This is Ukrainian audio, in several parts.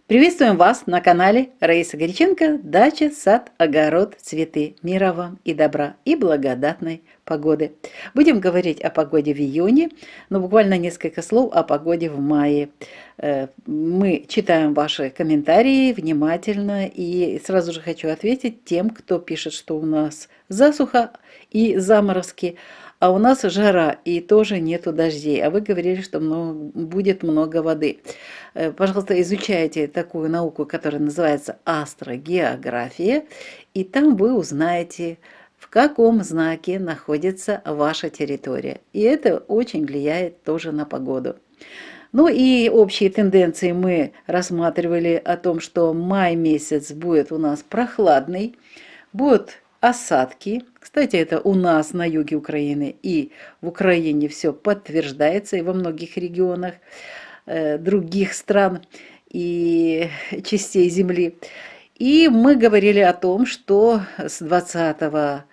Приветствуем вас на канале Раиса Горяченко «Дача, сад, огород, цветы». Мира вам и добра, и благодатной погоды. Будем говорить о погоде в июне, но буквально несколько слов о погоде в мае. Мы читаем ваши комментарии внимательно, и сразу же хочу ответить тем, кто пишет, что у нас засуха и заморозки, а у нас жара и тоже нету дождей, а вы говорили, что будет много воды. Пожалуйста, изучайте такую науку, которая называется астрогеография, и там вы узнаете, в каком знаке находится ваша территория. И это очень влияет тоже на погоду. Ну и общие тенденции мы рассматривали о том, что май месяц будет у нас прохладный, будут осадки. Кстати, это у нас на юге Украины и в Украине все подтверждается, и во многих регионах других стран и частей Земли. И мы говорили о том, что с 20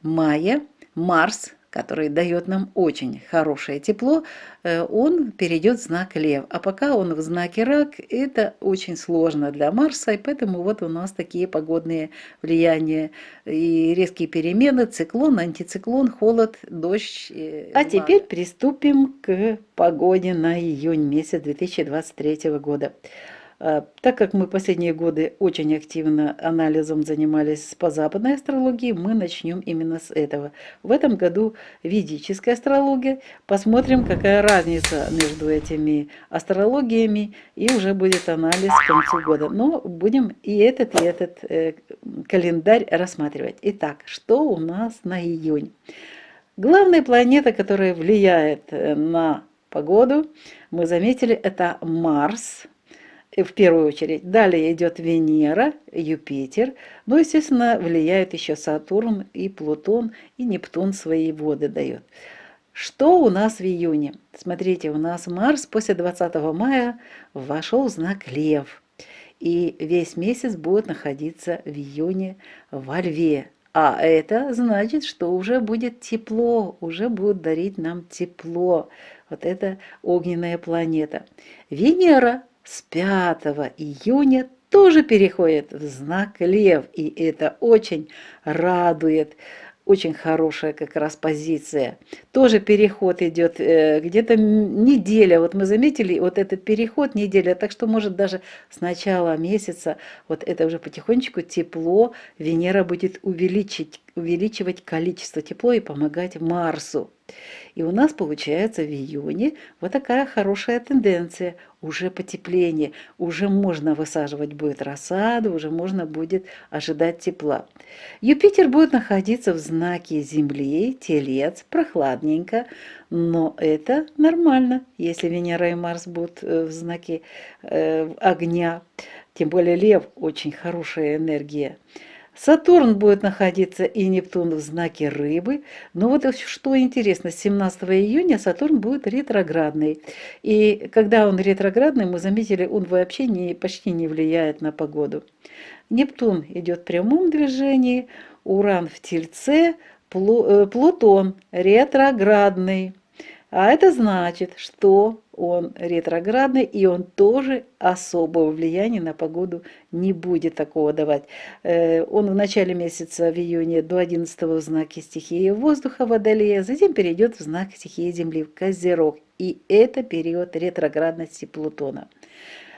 мая Марс, который дает нам очень хорошее тепло, он перейдет в знак Лев. А пока он в знаке Рак, это очень сложно для Марса, и поэтому вот у нас такие погодные влияния и резкие перемены, циклон, антициклон, холод, дождь. А теперь приступим к погоде на июнь месяц 2023 года. Так как мы последние годы очень активно анализом занимались по западной астрологии, мы начнем именно с этого. В этом году ведическая астрология. Посмотрим, какая разница между этими астрологиями, и уже будет анализ к концу года. Но будем и этот календарь рассматривать. Итак, что у нас на июнь? Главная планета, которая влияет на погоду, мы заметили, это Марс. В первую очередь. Далее идет Венера, Юпитер. Ну, естественно, влияет еще Сатурн и Плутон, и Нептун свои воды дает. Что у нас в июне? Смотрите, у нас Марс после 20 мая вошел в знак Лев. И весь месяц будет находиться в июне во Льве. А это значит, что уже будет тепло, уже будет дарить нам тепло. Вот это огненная планета. Венера с 5 июня тоже переходит в знак Лев, и это очень радует. Очень хорошая как раз позиция. Тоже переход идет где-то неделя. Вот мы заметили, вот этот переход неделя, так что может даже с начала месяца вот это уже потихонечку тепло. Венера будет увеличивать количество тепла и помогать Марсу. И у нас получается в июне вот такая хорошая тенденция. Уже потепление, уже можно высаживать будет рассаду, уже можно будет ожидать тепла. Юпитер будет находиться в знаке Земли, Телец, прохладненько, но это нормально, если Венера и Марс будут в знаке огня. Тем более Лев очень хорошая энергия. Сатурн будет находиться и Нептун в знаке Рыбы. Но вот что интересно, с 17 июня Сатурн будет ретроградный. И когда он ретроградный, мы заметили, он вообще почти не влияет на погоду. Нептун идет в прямом движении, Уран в Тельце, Плутон ретроградный. А это значит, что он ретроградный, и он тоже особого влияния на погоду не будет такого давать. Он в начале месяца, в июне, до 11 в знаке стихии воздуха, Водолея, затем перейдет в знак стихии Земли, в Козерог. И это период ретроградности Плутона.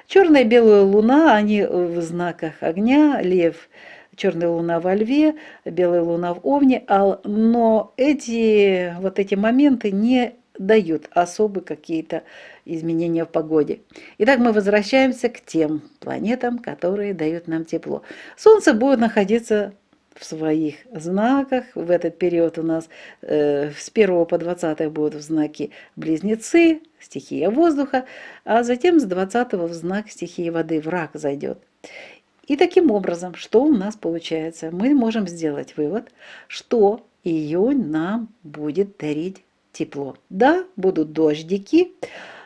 Черная и белая луна, они в знаках огня, Лев, черная луна во Льве, белая луна в Овне, но эти моменты не дают особо какие-то изменения в погоде. Итак, мы возвращаемся к тем планетам, которые дают нам тепло. Солнце будет находиться в своих знаках. В этот период у нас с 1 по 20 будут в знаке Близнецы, стихия воздуха, а затем с 20 в знак стихии воды, в Рак зайдет. И таким образом, что у нас получается? Мы можем сделать вывод, что июнь нам будет дарить тепло. Да, будут дождики,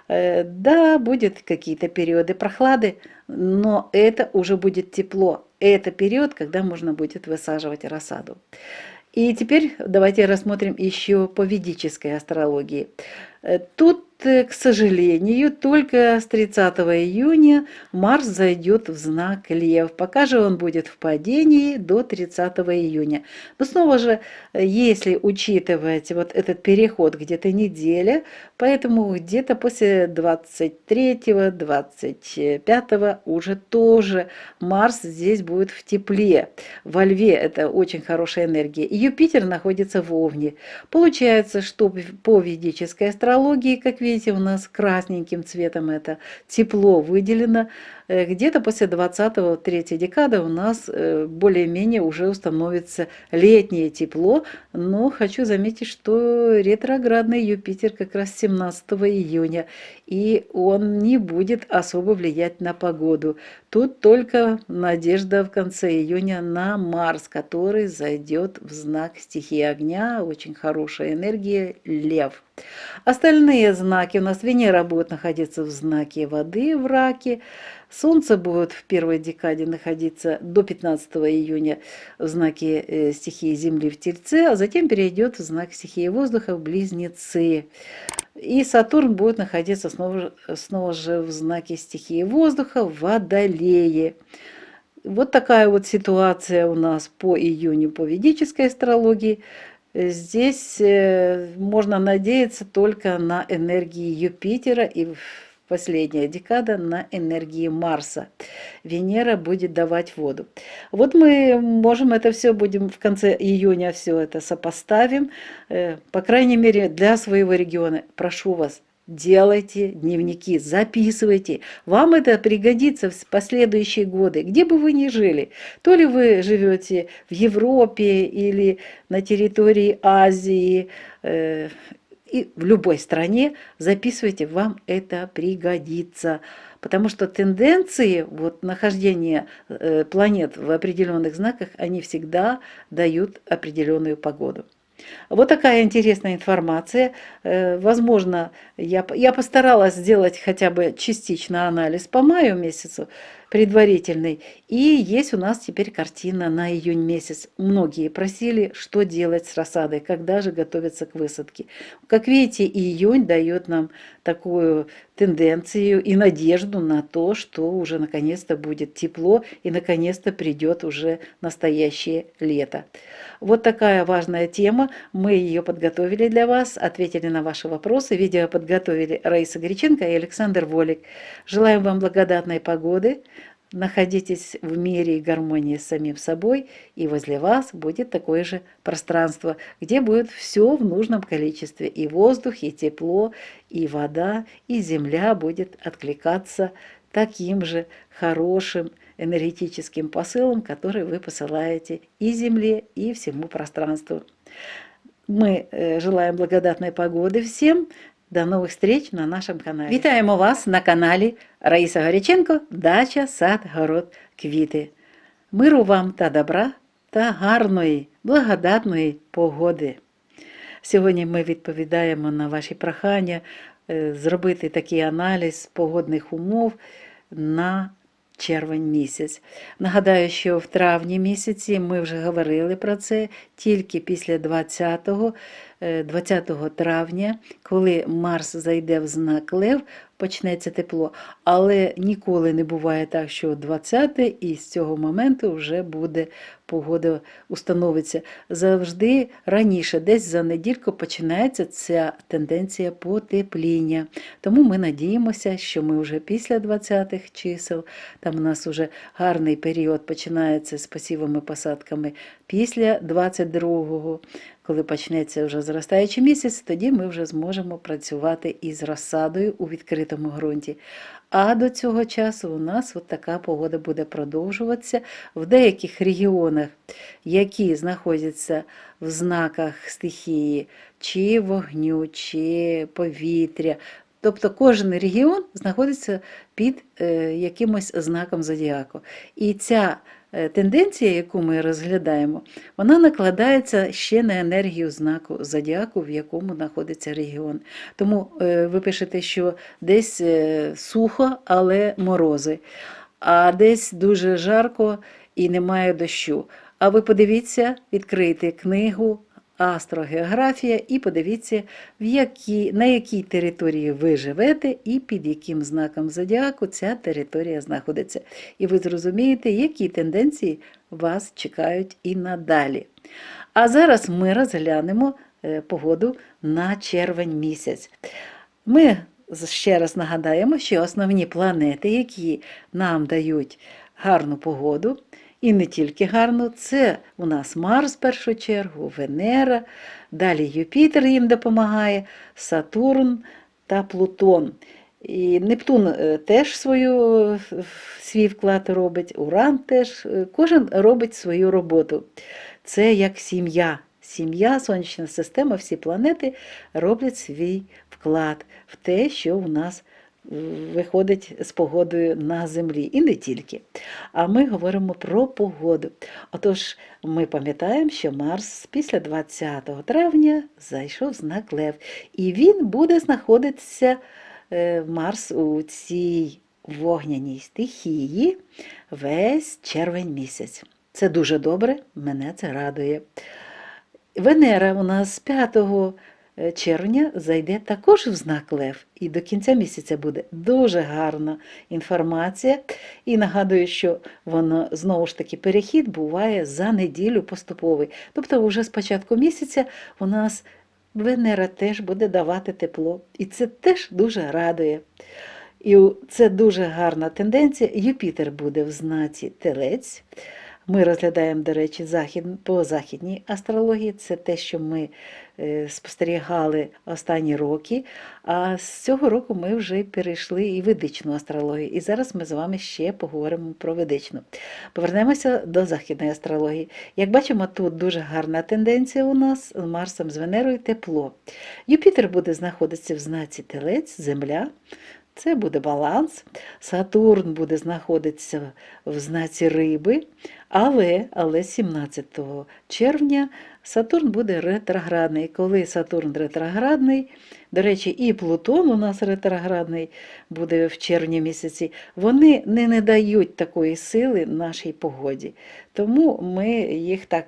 да, будут какие-то периоды прохлады, но это уже будет тепло. Это период, когда можно будет высаживать рассаду. И теперь давайте рассмотрим еще по ведической астрологии. Тут к сожалению, только с 30 июня Марс зайдет в знак Лев. Пока же он будет в падении до 30 июня. Но снова же, если учитывать вот этот переход, где-то неделя, поэтому где-то после 23-го, 25-го уже тоже Марс здесь будет в тепле. Во Льве это очень хорошая энергия. И Юпитер находится в Овне. Получается, что по ведической астрологии, как видите, у нас красненьким цветом это тепло выделено. Где-то после 20-го, третьей декады у нас более-менее уже установится летнее тепло, но хочу заметить, что ретроградный Юпитер как раз 17 июня, и он не будет особо влиять на погоду. Тут только надежда в конце июня на Марс, который зайдет в знак стихии огня, очень хорошая энергия, Лев. Остальные знаки у нас Венера будет находиться в знаке воды в Раке, Солнце будет в первой декаде находиться до 15 июня в знаке стихии Земли в Тельце, а затем перейдет в знак стихии воздуха в Близнецы. И Сатурн будет находиться снова же в знаке стихии воздуха в Водолее. Вот такая вот ситуация у нас по июню по ведической астрологии. Здесь можно надеяться только на энергии Юпитера и последняя декада на энергии Марса. Венера будет давать воду. Вот мы можем это все, будем в конце июня все это сопоставим. По крайней мере, для своего региона. Прошу вас, делайте дневники, записывайте. Вам это пригодится в последующие годы, где бы вы ни жили. То ли вы живете в Европе или на территории Азии, и в любой стране, записывайте, вам это пригодится. Потому что тенденции вот, нахождения планет в определенных знаках, они всегда дают определенную погоду. Вот такая интересная информация. Возможно, я постаралась сделать хотя бы частично анализ по маю месяцу, предварительный. И есть у нас теперь картина на июнь месяц. Многие просили, что делать с рассадой, когда же готовиться к высадке. Как видите, июнь дает нам такую тенденцию и надежду на то, что уже наконец-то будет тепло и наконец-то придет уже настоящее лето. Вот такая важная тема. Мы ее подготовили для вас, ответили на ваши вопросы. Видео подготовили Раиса Греченко и Александр Волик. Желаем вам благодатной погоды. Находитесь в мире и гармонии с самим собой, и возле вас будет такое же пространство, где будет все в нужном количестве. И воздух, и тепло, и вода, и земля будет откликаться таким же хорошим энергетическим посылом, который вы посылаете и Земле, и всему пространству. Мы желаем благодатной погоды всем. До нових встреч на нашому каналі. Вітаємо вас на каналі Раїса Горяченко «Дача, сад, город, квіти». Миру вам та добра та гарної, благодатної погоди. Сьогодні ми відповідаємо на ваші прохання зробити такий аналіз погодних умов на червень місяць. Нагадаю, що в травні місяці ми вже говорили про це, тільки після 20 травня, коли Марс зайде в знак Лев, почнеться тепло. Але ніколи не буває так, що 20 і з цього моменту вже буде погода установиться. Завжди раніше, десь за недільку, починається ця тенденція потепління. Тому ми надіємося, що ми вже після 20-х чисел, там у нас вже гарний період починається з посівами, посадками, після 22-го, коли почнеться вже зростаючий місяць, тоді ми вже зможемо працювати із розсадою у відкритому ґрунті. А до цього часу у нас от така погода буде продовжуватися в деяких регіонах, які знаходяться в знаках стихії, чи вогню, чи повітря. Тобто кожен регіон знаходиться під якимось знаком зодіаку. І ця тенденція, яку ми розглядаємо, вона накладається ще на енергію знаку зодіаку, в якому знаходиться регіон. Тому ви пишете, що десь сухо, але морози, а десь дуже жарко і немає дощу. А ви подивіться, відкрийте книгу астрогеографія і подивіться, на якій території ви живете і під яким знаком зодіаку ця територія знаходиться. І ви зрозумієте, які тенденції вас чекають і надалі. А зараз ми розглянемо погоду на червень місяць. Ми ще раз нагадаємо, що основні планети, які нам дають гарну погоду, і не тільки гарну, це у нас Марс в першу чергу, Венера, далі Юпітер їм допомагає, Сатурн та Плутон. І Нептун теж свій вклад робить, Уран теж, кожен робить свою роботу. Це як сім'я. Сім'я, сонячна система, всі планети роблять свій вклад в те, що у нас виходить з погодою на землі. І не тільки. А ми говоримо про погоду. Отож, ми пам'ятаємо, що Марс після 20 травня зайшов в знак Лев. І він буде знаходитися, Марс, у цій вогняній стихії весь червень місяць. Це дуже добре, мене це радує. Венера у нас з 5 червня зайде також в знак Лев. І до кінця місяця буде дуже гарна інформація. І нагадую, що воно, знову ж таки, перехід буває за неділю поступовий. Тобто вже з початку місяця у нас Венера теж буде давати тепло. І це теж дуже радує. І це дуже гарна тенденція. Юпітер буде в знаці Телець. Ми розглядаємо, до речі, по західній астрології. Це те, що ми спостерігали останні роки. А з цього року ми вже перейшли і ведичну астрологію. І зараз ми з вами ще поговоримо про ведичну. Повернемося до західної астрології. Як бачимо, тут дуже гарна тенденція у нас з Марсом, з Венерою тепло. Юпітер буде знаходитися в знаці Телець, Земля. Це буде баланс. Сатурн буде знаходитися в знаці Риби, але 17 червня Сатурн буде ретроградний. Коли Сатурн ретроградний, до речі, і Плутон у нас ретроградний буде в червні місяці, вони не дають такої сили нашій погоді. Тому ми їх так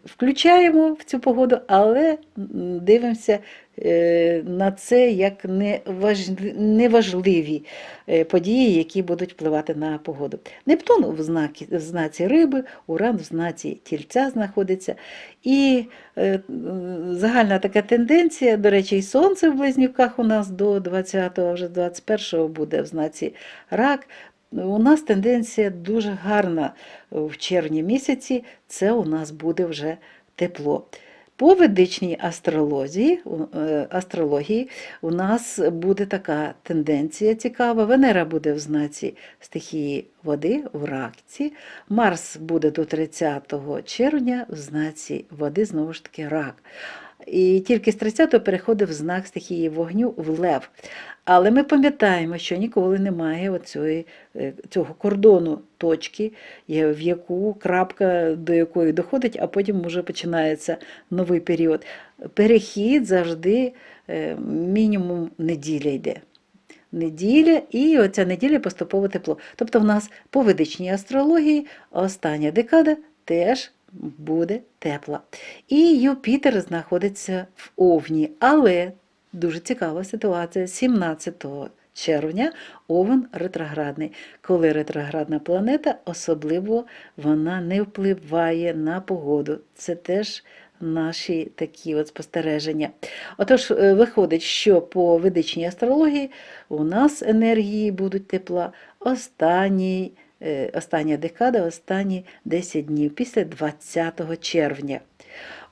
включаємо в цю погоду, але дивимося на це як неважливі події, які будуть впливати на погоду. Нептун в знаці Риби, Уран в знаці Тільця знаходиться. І загальна така тенденція, до речі, і Сонце в Близнюках у нас до 20-го, вже 21-го буде в знаці Рак. У нас тенденція дуже гарна в червні місяці, це у нас буде вже тепло. По ведичній астрології у нас буде така тенденція цікава. Венера буде в знаці стихії води, в Раці. Марс буде до 30 червня в знаці води, знову ж таки, Рак. І тільки з 30-го переходить в знак стихії вогню в Лев. Але ми пам'ятаємо, що ніколи немає цього кордону, точки, в яку крапка до якої доходить, а потім вже починається новий період. Перехід завжди мінімум неділя йде. Неділя, і оця неділя поступово тепло. Тобто в нас по ведичній астрології остання декада теж буде тепла. І Юпітер знаходиться в Овні, але дуже цікава ситуація. 17 червня Овен ретроградний. Коли ретроградна планета, особливо вона не впливає на погоду. Це теж наші такі спостереження. Отож, виходить, що по ведичній астрології у нас енергії будуть тепла остання декада, останні 10 днів, після 20 червня.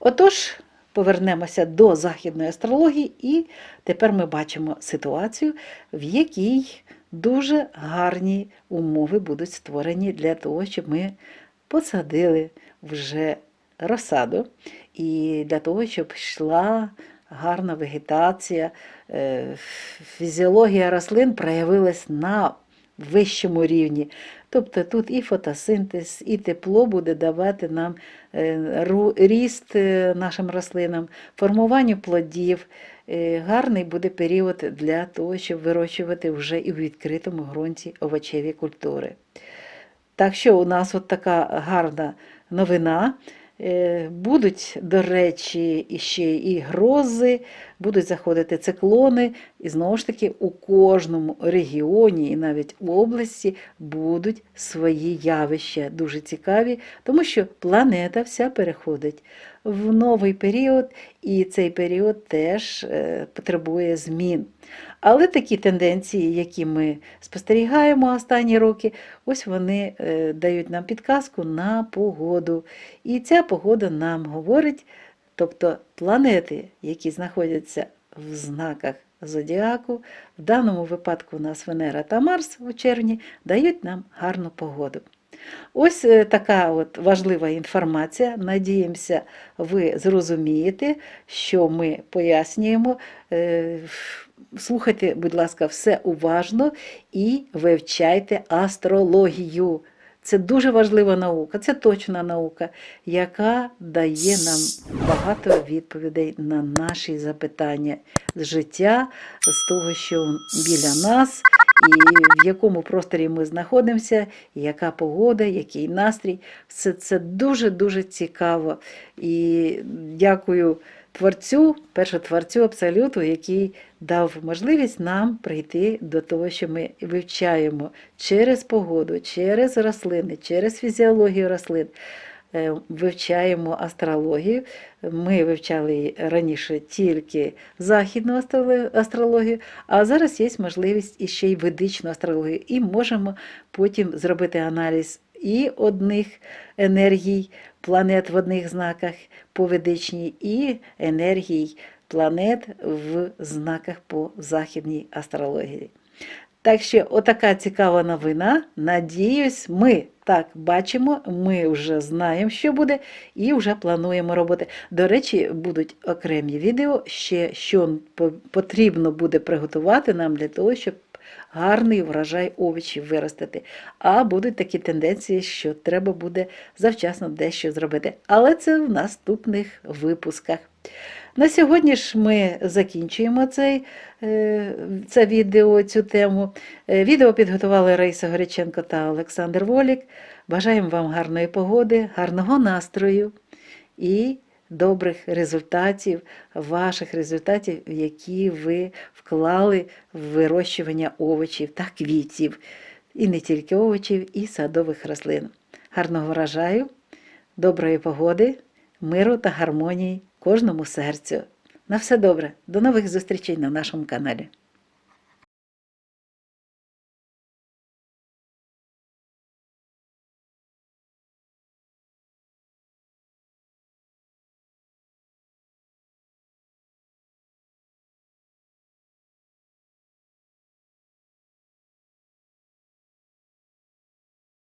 Отож, повернемося до західної астрології, і тепер ми бачимо ситуацію, в якій дуже гарні умови будуть створені для того, щоб ми посадили вже розсаду, і для того, щоб йшла гарна вегетація, фізіологія рослин проявилась на вищому рівні. Тобто тут і фотосинтез, і тепло буде давати нам ріст нашим рослинам, формування плодів. Гарний буде період для того, щоб вирощувати вже і в відкритому ґрунті овочеві культури. Так що у нас така гарна новина, Будуть, до речі, іще і грози, будуть заходити циклони, і знову ж таки у кожному регіоні і навіть в області будуть свої явища дуже цікаві, тому що планета вся переходить в новий період, і цей період теж потребує змін. Але такі тенденції, які ми спостерігаємо останні роки, ось вони дають нам підказку на погоду. І ця погода нам говорить, тобто планети, які знаходяться в знаках зодіаку, в даному випадку у нас Венера та Марс у червні, дають нам гарну погоду. Ось така от важлива інформація. Надіємося, ви зрозумієте, що ми пояснюємо. Слухайте, будь ласка, все уважно і вивчайте астрологію. Це дуже важлива наука, це точна наука, яка дає нам багато відповідей на наші запитання з життя, з того, що біля нас, і в якому просторі ми знаходимося, яка погода, який настрій. Все це дуже-дуже цікаво. І дякую Творцю, першотворцю Абсолюту, який дав можливість нам прийти до того, що ми вивчаємо через погоду, через рослини, через фізіологію рослин, вивчаємо астрологію. Ми вивчали раніше тільки західну астрологію, а зараз є можливість іще й ведичну астрологію. І можемо потім зробити аналіз і одних енергій планет в одних знаках по ведичній, і енергій планет в знаках по західній астрології. Так що отака цікава новина. Надіюсь, ми так бачимо, ми вже знаємо, що буде, і вже плануємо роботи. До речі, будуть окремі відео, ще що потрібно буде приготувати нам для того, щоб гарний врожай овочів виростити. А будуть такі тенденції, що треба буде завчасно дещо зробити. Але це в наступних випусках. На сьогодні ж ми закінчуємо це відео, цю тему. Відео підготували Раїса Горяченко та Олександр Волік. Бажаємо вам гарної погоди, гарного настрою і добрих результатів, ваших результатів, які ви вклали в вирощування овочів та квітів. І не тільки овочів, і садових рослин. Гарного врожаю, доброї погоди, миру та гармонії кожному серцю. На все добре. До нових зустрічей на нашому каналі.